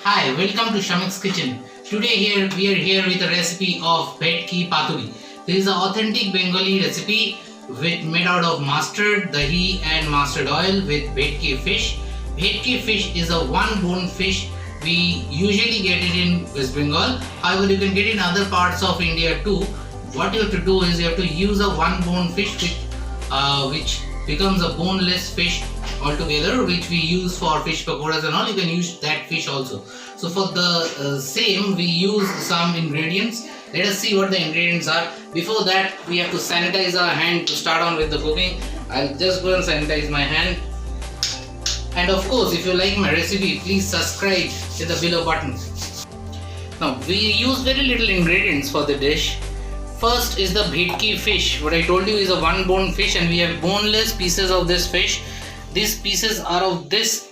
Hi, welcome to Shamik's Kitchen. Today we are here with a recipe of Bhetki Paturi. This is an authentic Bengali recipe made out of mustard, dahi and mustard oil with Bhetki fish. Bhetki fish is a one-bone fish. We usually get it in West Bengal. However, you can get it in other parts of India too. What you have to do is you have to use a one-bone fish which becomes a boneless fish altogether, which we use for fish pakoras and all. You can use that fish also. So for the same we use some ingredients. Let us see what the ingredients are. Before that we have to sanitize our hand to start on with the cooking. I'll just go and sanitize my hand. And of course, if you like my recipe, please subscribe with the below button. Now we use very little ingredients for the dish. First is the bhetki fish. What I told you is a one bone fish, and we have boneless pieces of this fish. These pieces are of this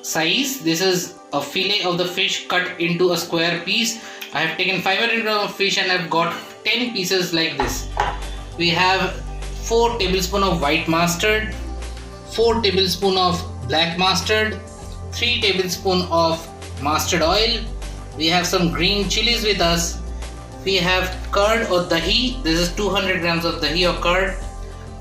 size. This is a fillet of the fish cut into a square piece. I have taken 500 grams of fish and I've got 10 pieces like this. We have 4 tablespoons of white mustard, 4 tablespoons of black mustard, 3 tablespoons of mustard oil. We have some green chilies with us. We have curd or dahi. This is 200 grams of dahi or curd.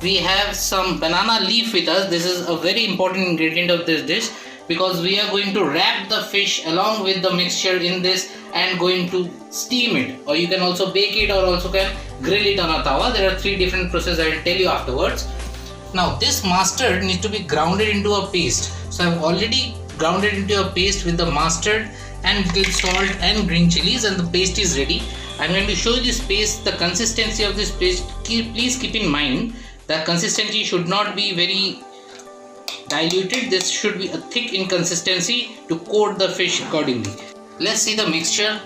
We have some banana leaf with us. This is a very important ingredient of this dish because we are going to wrap the fish along with the mixture in this and going to steam it, or you can also bake it or also can grill it on a tawa. There are 3 different processes I will tell you afterwards. Now this mustard needs to be grounded into a paste. So I have already grounded into a paste with the mustard and little salt and green chilies, and the paste is ready. I am going to show you this paste, the consistency of this paste. Please keep in mind that consistency should not be very diluted. This should be a thick in consistency to coat the fish accordingly. Let's see the mixture.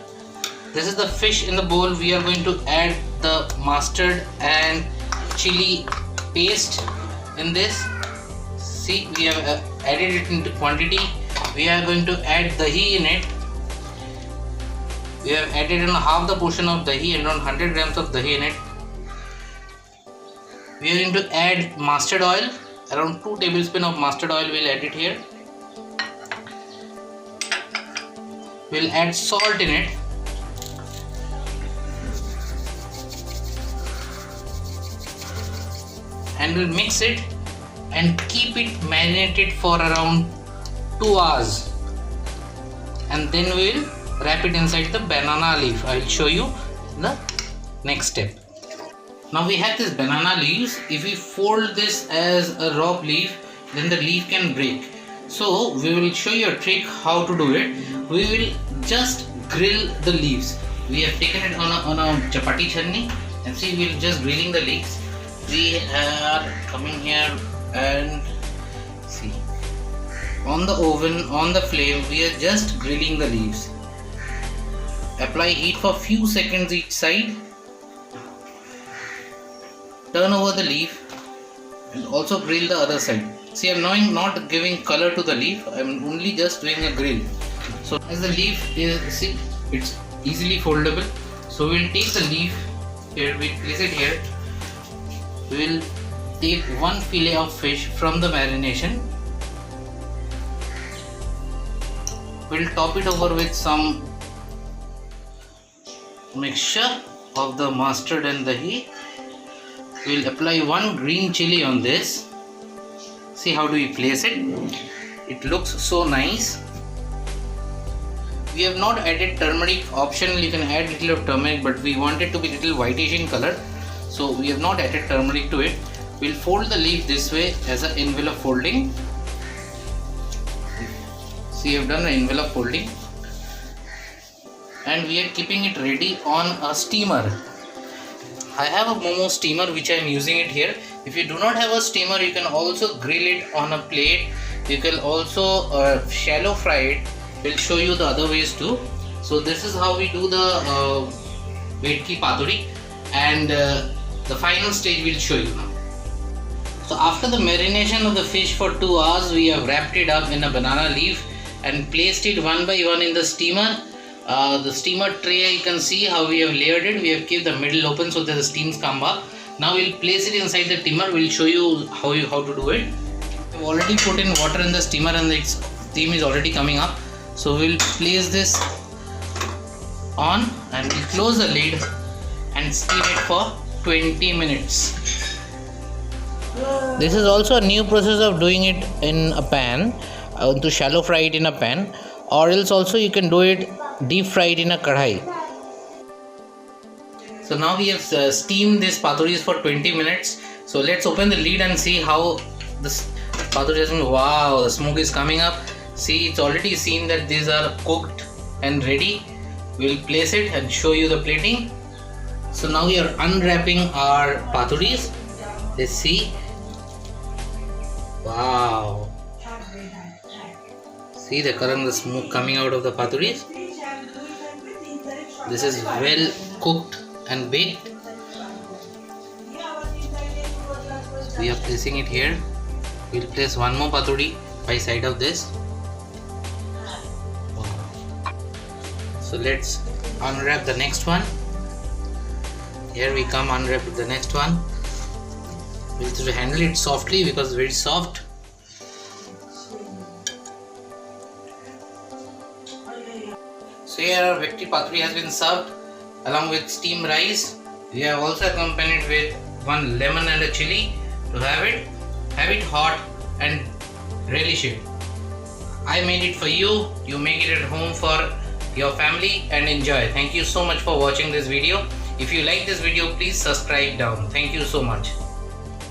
This is the fish in the bowl. We are going to add the mustard and chili paste in this. See, we have added it into quantity. We are going to add dahi in it. We have added in half the portion of dahi and around 100 grams of dahi in it. We are going to add mustard oil. Around 2 tablespoons of mustard oil we will add it here. We will add salt in it. And we will mix it and keep it marinated for around 2 hours. And then we will wrap it inside the banana leaf. I will show you the next step. Now we have this banana leaves. If we fold this as a raw leaf, then the leaf can break. So we will show you a trick how to do it. We will just grill the leaves. We have taken it on a chapati channi, and see, we are just grilling the leaves. We are coming here and see, on the oven, on the flame, we are just grilling the leaves. Apply heat for few seconds each side. Turn over the leaf and also grill the other side. See, I am not giving color to the leaf. I am only just doing a grill. So as the leaf is, see, it's easily foldable. So we will take the leaf here, we place it here. We will take 1 fillet of fish from the marination. We will top it over with some mixture of the mustard and dahi. We will apply 1 green chili on this. See how do we place it? It looks so nice. We have not added turmeric. Optional, you can add little of turmeric, but we want it to be little whitish in color, so we have not added turmeric to it. We will fold the leaf this way as an envelope folding. See, I have done an envelope folding, and we are keeping it ready on a steamer. I have a momo steamer which I am using it here. If you do not have a steamer, you can also grill it on a plate. You can also shallow fry it. We'll show you the other ways too. So this is how we do the bhetki paturi, and the final stage we'll show you now. So after the marination of the fish for 2 hours, we have wrapped it up in a banana leaf and placed it one by one in the steamer. The steamer tray, you can see how we have layered it. We have kept the middle open so that the steams come up. Now we'll place it inside the steamer. We'll show you how to do it. We've already put in water in the steamer and the steam is already coming up. So we'll place this on and we'll close the lid and steam it for 20 minutes. This is also a new process of doing it in a pan, to shallow fry it in a pan, or else also you can do it deep fried in a kadhai. So now we have steamed these paturis for 20 minutes. So let's open the lid and see how this paturi is. Wow, the smoke is coming up. See, it's already seen that these are cooked and ready. We'll place it and show you the plating. So now we are unwrapping our paturis. Let's see. Wow. See the smoke coming out of the paturis. This is well cooked and baked. We are placing it here. We'll place one more paturi by side of this. So let's unwrap the next one. Here we come, unwrap the next one. We'll have to handle it softly because it's very soft. So here our victory paturi has been served along with steamed rice. We have also accompanied with one lemon and a chili to have it hot and relish it. I made it for you. You make it at home for your family and enjoy. Thank you so much for watching this video. If you like this video, please subscribe down. Thank you so much.